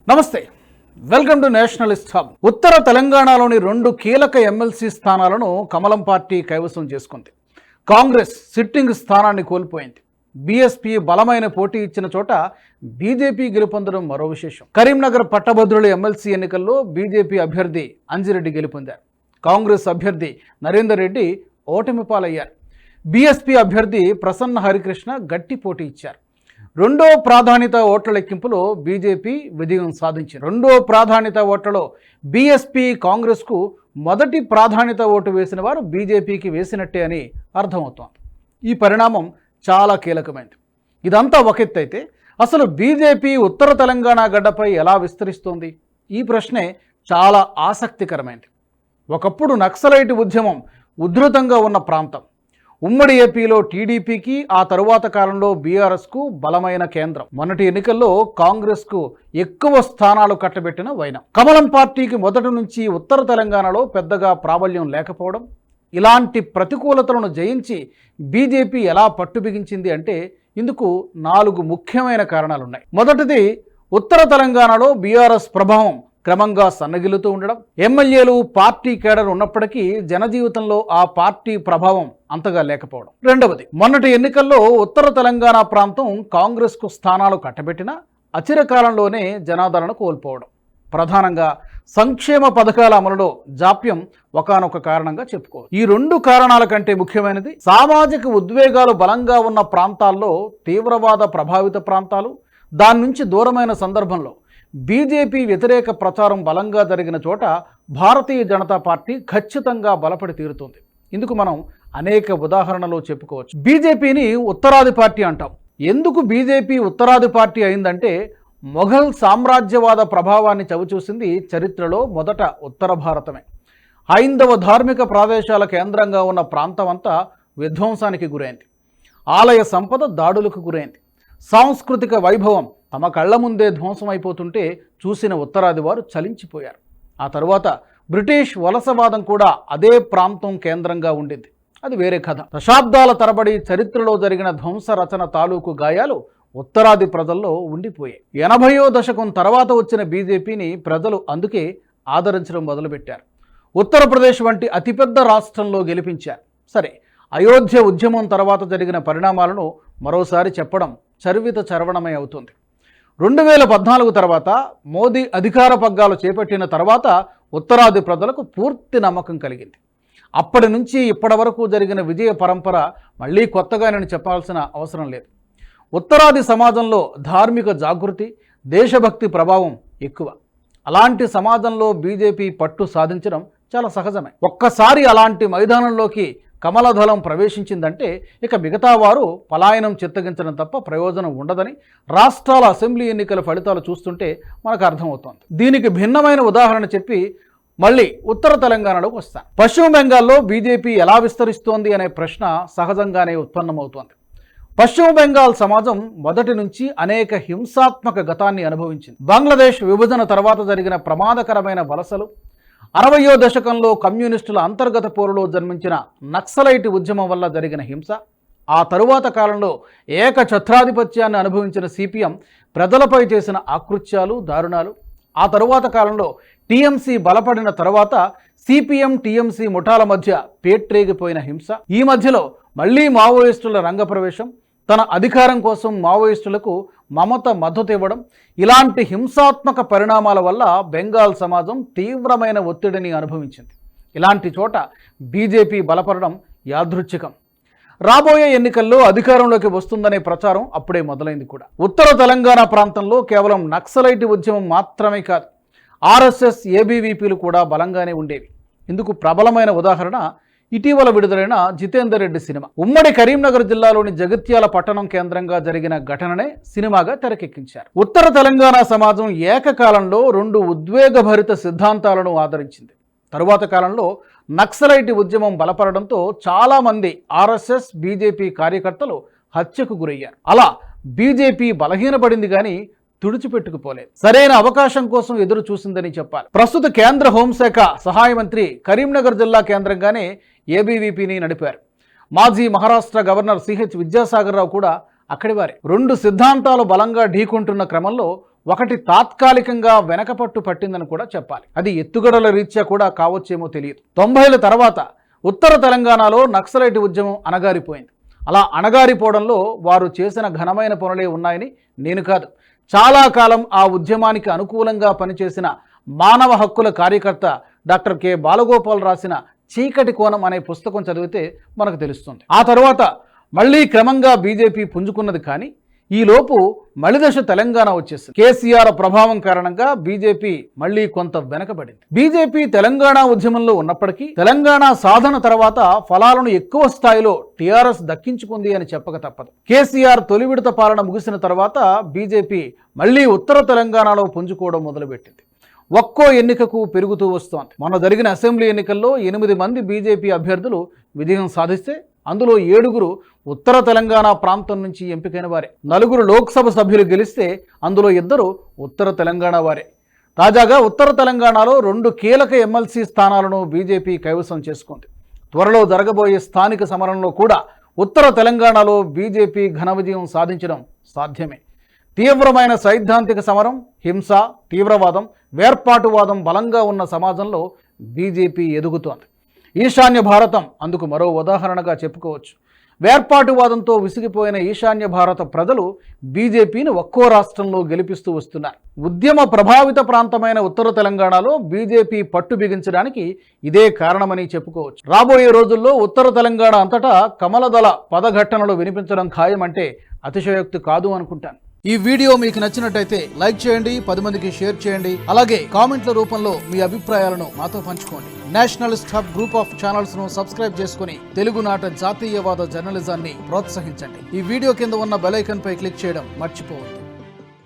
నమస్తే, welcome to Nationalist hub. ఉత్తర తెలంగాణలోని 2 కీలక ఎమ్మెల్సీ స్థానాలను కమలం పార్టీ కైవసం చేసుకుంది. కాంగ్రెస్ సిట్టింగ్ స్థానాన్ని కోల్పోయింది. బీఎస్పీ బలమైన పోటీ ఇచ్చిన చోట బీజేపీ గెలుపొందడం మరో విశేషం. కరీంనగర్ పట్టభద్రుల ఎమ్మెల్సీ ఎన్నికల్లో బీజేపీ అభ్యర్థి అంజిరెడ్డి గెలుపొందారు. కాంగ్రెస్ అభ్యర్థి నరేందర్ రెడ్డి ఓటమి పాలయ్యారు. బీఎస్పీ అభ్యర్థి ప్రసన్న హరికృష్ణ గట్టి పోటీ ఇచ్చారు. రెండో ప్రాధాన్యత ఓట్ల లెక్కింపులో బీజేపీ విజయం సాధించింది. రెండో ప్రాధాన్యత ఓట్లలో బీఎస్పీ కాంగ్రెస్కు మొదటి ప్రాధాన్యత ఓటు వేసిన వారు బీజేపీకి వేసినట్టే అని అర్థమవుతోంది. ఈ పరిణామం చాలా కీలకమైనది. ఇదంతా ఒక ఎత్తైతే అసలు బీజేపీ ఉత్తర తెలంగాణ గడ్డపై ఎలా విస్తరిస్తోంది? ఈ ప్రశ్నే చాలా ఆసక్తికరమైనది. ఒకప్పుడు నక్సలైట్ ఉద్యమం ఉధృతంగా ఉన్న ప్రాంతం. ఉమ్మడి ఏపీలో టీడీపీకి, ఆ తరువాత కాలంలో బీఆర్ఎస్కు బలమైన కేంద్రం. మొన్నటి ఎన్నికల్లో కాంగ్రెస్కు ఎక్కువ స్థానాలు కట్టబెట్టిన వైనం. కమలం పార్టీకి మొదటి నుంచి ఉత్తర తెలంగాణలో పెద్దగా ప్రాబల్యం లేకపోవడం, ఇలాంటి ప్రతికూలతలను జయించి బీజేపీ ఎలా పట్టుబిగించింది అంటే ఇందుకు 4 ముఖ్యమైన కారణాలున్నాయి. మొదటిది, ఉత్తర తెలంగాణలో బీఆర్ఎస్ ప్రభావం క్రమంగా సన్నగిల్లుతూ ఉండడం. ఎమ్మెల్యేలు, పార్టీ కేడర్ ఉన్నప్పటికీ జనజీవితంలో ఆ పార్టీ ప్రభావం అంతగా లేకపోవడం. రెండవది, మొన్నటి ఎన్నికల్లో ఉత్తర తెలంగాణ ప్రాంతం కాంగ్రెస్కు స్థానాలు కట్టబెట్టినా అచిరకాలంలోనే జనాదరణ కోల్పోవడం. ప్రధానంగా సంక్షేమ పథకాల అమలులో జాప్యం ఒకానొక కారణంగా చెప్పుకోవచ్చు. ఈ 2 కారణాల కంటే ముఖ్యమైనది, సామాజిక ఉద్వేగాలు బలంగా ఉన్న ప్రాంతాల్లో తీవ్రవాద ప్రభావిత ప్రాంతాలు, దాని నుంచి దూరమైన సందర్భంలో బీజేపీ వ్యతిరేక ప్రచారం బలంగా జరిగిన చోట భారతీయ జనతా పార్టీ ఖచ్చితంగా బలపడి తీరుతుంది. ఇందుకు మనం అనేక ఉదాహరణలు చెప్పుకోవచ్చు. బీజేపీని ఉత్తరాది పార్టీ అంటాం. ఎందుకు బీజేపీ ఉత్తరాది పార్టీ అయిందంటే మొఘల్ సామ్రాజ్యవాద ప్రభావాన్ని చవిచూసింది చరిత్రలో మొదట ఉత్తర భారతమే. హైందవ ధార్మిక ప్రదేశాల కేంద్రంగా ఉన్న ప్రాంతం అంతా విధ్వంసానికి గురైంది. ఆలయ సంపద దాడులకు గురైంది. సాంస్కృతిక వైభవం తమ కళ్ల ముందే ధ్వంసమైపోతుంటే చూసిన ఉత్తరాది వారు చలించిపోయారు. ఆ తరువాత బ్రిటిష్ వలసవాదం కూడా అదే ప్రాంతం కేంద్రంగా ఉండింది. అది వేరే కథ. దశాబ్దాల తరబడి చరిత్రలో జరిగిన ధ్వంస రచన తాలూకు గాయాలు ఉత్తరాది ప్రజల్లో ఉండిపోయాయి. 80వ దశకం తర్వాత వచ్చిన బీజేపీని ప్రజలు అందుకే ఆదరించడం మొదలుపెట్టారు. ఉత్తరప్రదేశ్ వంటి అతిపెద్ద రాష్ట్రంలో గెలిపించారు. సరే, అయోధ్య ఉద్యమం తర్వాత జరిగిన పరిణామాలను మరోసారి చెప్పడం చర్విత చరవణమై అవుతుంది. 2014 తర్వాత మోదీ అధికార పగ్గాలు చేపట్టిన తర్వాత ఉత్తరాది ప్రజలకు పూర్తి నమ్మకం కలిగింది. అప్పటి నుంచి ఇప్పటి వరకు జరిగిన విజయ పరంపర మళ్ళీ కొత్తగా నేను చెప్పాల్సిన అవసరం లేదు. ఉత్తరాది సమాజంలో ధార్మిక జాగృతి, దేశభక్తి ప్రభావం ఎక్కువ. అలాంటి సమాజంలో బీజేపీ పట్టు సాధించడం చాలా సహజమే. ఒక్కసారి అలాంటి మైదానంలోకి కమలదళం ప్రవేశించిందంటే ఇక మిగతా వారు పలాయనం చిత్తగించడం తప్ప ప్రయోజనం ఉండదని రాష్ట్రాల అసెంబ్లీ ఎన్నికల ఫలితాలు చూస్తుంటే మనకు అర్థమవుతోంది. దీనికి భిన్నమైన ఉదాహరణ చెప్పి మళ్ళీ ఉత్తర తెలంగాణలోకి వస్తాను. పశ్చిమ బెంగాల్లో బీజేపీ ఎలా విస్తరిస్తోంది అనే ప్రశ్న సహజంగానే ఉత్పన్నమవుతోంది. పశ్చిమ బెంగాల్ సమాజం మొదటి నుంచి అనేక హింసాత్మక గతాన్ని అనుభవించింది. బంగ్లాదేశ్ విభజన తర్వాత జరిగిన ప్రమాదకరమైన వలసలు, 60వ దశకంలో కమ్యూనిస్టుల అంతర్గత పోరులో జన్మించిన నక్సలైట్ ఉద్యమం వల్ల జరిగిన హింస, ఆ తరువాత కాలంలో ఏకఛత్రాధిపత్యాన్ని అనుభవించిన సిపిఎం ప్రజలపై చేసిన ఆకృత్యాలు, దారుణాలు, ఆ తరువాత కాలంలో టీఎంసీ బలపడిన తర్వాత సిపిఎం టీఎంసీ ముఠాల మధ్య పేట్రేగిపోయిన హింస, ఈ మధ్యలో మళ్లీ మావోయిస్టుల రంగప్రవేశం, తన అధికారం కోసం మావోయిస్టులకు మమత మద్దతు ఇవ్వడం, ఇలాంటి హింసాత్మక పరిణామాల వల్ల బెంగాల్ సమాజం తీవ్రమైన ఒత్తిడిని అనుభవించింది. ఇలాంటి చోట బీజేపీ బలపడడం యాదృచ్ఛికం. రాబోయే ఎన్నికల్లో అధికారంలోకి వస్తుందనే ప్రచారం అప్పుడే మొదలైంది కూడా. ఉత్తర తెలంగాణ ప్రాంతంలో కేవలం నక్సలైట్ ఉద్యమం మాత్రమే కాదు, ఆర్ఎస్ఎస్, ఏబీవీపీలు కూడా బలంగానే ఉండేవి. ఇందుకు ప్రబలమైన ఉదాహరణ ఇటీవల విడుదలైన జితేందర్ రెడ్డి సినిమా. ఉమ్మడి కరీంనగర్ జిల్లాలోని జగిత్యాల పట్టణం కేంద్రంగా జరిగిన ఘటననే సినిమాగా తెరకెక్కించారు. ఉత్తర తెలంగాణ సమాజం ఏకకాలంలో 2 ఉద్వేగభరిత సిద్ధాంతాలను ఆదరించింది. తరువాత కాలంలో నక్సలైట్ ఉద్యమం బలపడడంతో చాలామంది ఆర్ఎస్ఎస్, బీజేపీ కార్యకర్తలు హత్యకు గురయ్యారు. అలా బీజేపీ బలహీనపడింది కానీ తుడిచిపెట్టుకుపోలేదు. సరైన అవకాశం కోసం ఎదురు చూసిందని చెప్పాలి. ప్రస్తుత కేంద్ర హోంశాఖ సహాయ మంత్రి కరీంనగర్ జిల్లా కేంద్రంగానే ఏబీవీపీని నడిపారు. మాజీ మహారాష్ట్ర గవర్నర్ సిహెచ్ విద్యాసాగర్ రావు కూడా అక్కడి వారే. 2 సిద్ధాంతాలు బలంగా ఢీకొంటున్న క్రమంలో ఒకటి తాత్కాలికంగా వెనకపట్టు పట్టిందని కూడా చెప్పాలి. అది ఎత్తుగడల రీత్యా కూడా కావచ్చేమో తెలియదు. 90ల తర్వాత ఉత్తర తెలంగాణలో నక్సలైట్ ఉద్యమం అణగారిపోయింది. అలా అణగారిపోవడంలో వారు చేసిన ఘనమైన పనులే ఉన్నాయని నేను కాదు, చాలా కాలం ఆ ఉద్యమానికి అనుకూలంగా పనిచేసిన మానవ హక్కుల కార్యకర్త డాక్టర్ కె బాలగోపాల్ రాసిన చీకటి కోణం అనే పుస్తకం చదివితే మనకు తెలుస్తుంది. ఆ తర్వాత మళ్ళీ క్రమంగా బీజేపీ పుంజుకున్నది. కానీ ఈలోపు మలిదశ తెలంగాణ వచ్చేసింది. కేసీఆర్ ప్రభావం కారణంగా బీజేపీ మళ్ళీ కొంత వెనకబడింది. బీజేపీ తెలంగాణ ఉద్యమంలో ఉన్నప్పటికీ తెలంగాణ సాధన తర్వాత ఫలాలను ఎక్కువ స్థాయిలో టీఆర్ఎస్ దక్కించుకుంది అని చెప్పక తప్పదు. కేసీఆర్ తొలి విడత పాలన ముగిసిన తర్వాత బీజేపీ మళ్ళీ ఉత్తర తెలంగాణలో పుంజుకోవడం మొదలుపెట్టింది. ఒక్కో ఎన్నికకు పెరుగుతూ వస్తోంది. మొన్న జరిగిన అసెంబ్లీ ఎన్నికల్లో 8 మంది బీజేపీ అభ్యర్థులు విజయం సాధిస్తే అందులో 7 ఉత్తర తెలంగాణ ప్రాంతం నుంచి ఎంపికైన వారే. 4 లోక్సభ సభ్యులు గెలిస్తే అందులో 2 ఉత్తర తెలంగాణ వారే. తాజాగా ఉత్తర తెలంగాణలో 2 కీలక ఎమ్మెల్సీ స్థానాలను బీజేపీ కైవసం చేసుకుంది. త్వరలో జరగబోయే స్థానిక సమరంలో కూడా ఉత్తర తెలంగాణలో బీజేపీ ఘన విజయం సాధించడం సాధ్యమే. తీవ్రమైన సైద్ధాంతిక సమరం, హింస, తీవ్రవాదం, వేర్పాటువాదం బలంగా ఉన్న సమాజంలో బీజేపీ ఎదుగుతోంది. ఈశాన్య భారతం అందుకు మరో ఉదాహరణగా చెప్పుకోవచ్చు. వేర్పాటువాదంతో విసిగిపోయిన ఈశాన్య భారత ప్రజలు బీజేపీని ఒక్కో రాష్ట్రంలో గెలిపిస్తూ వస్తున్నారు. ఉద్యమ ప్రభావిత ప్రాంతమైన ఉత్తర తెలంగాణలో బీజేపీ పట్టు బిగించడానికి ఇదే కారణమని చెప్పుకోవచ్చు. రాబోయే రోజుల్లో ఉత్తర తెలంగాణ అంతటా కమలదళ పదఘట్టనలు వినిపించడం ఖాయమంటే అతిశయోక్తి కాదు అనుకుంటాను. ఈ వీడియో మీకు నచ్చినట్టయితే లైక్ చేయండి, 10 మందికి షేర్ చేయండి. అలాగే కామెంట్ల రూపంలో మీ అభిప్రాయాలను మాతో పంచుకోండి. Nationalist hub group of channels ను సబ్స్క్రైబ్ చేసుకుని తెలుగునాట జాతీయవాద జర్నలిజాన్ని ప్రోత్సహించండి. ఈ వీడియో కింద ఉన్న బెల్ ఐకాన్ పై క్లిక్ చేయడం మర్చిపోవద్దు.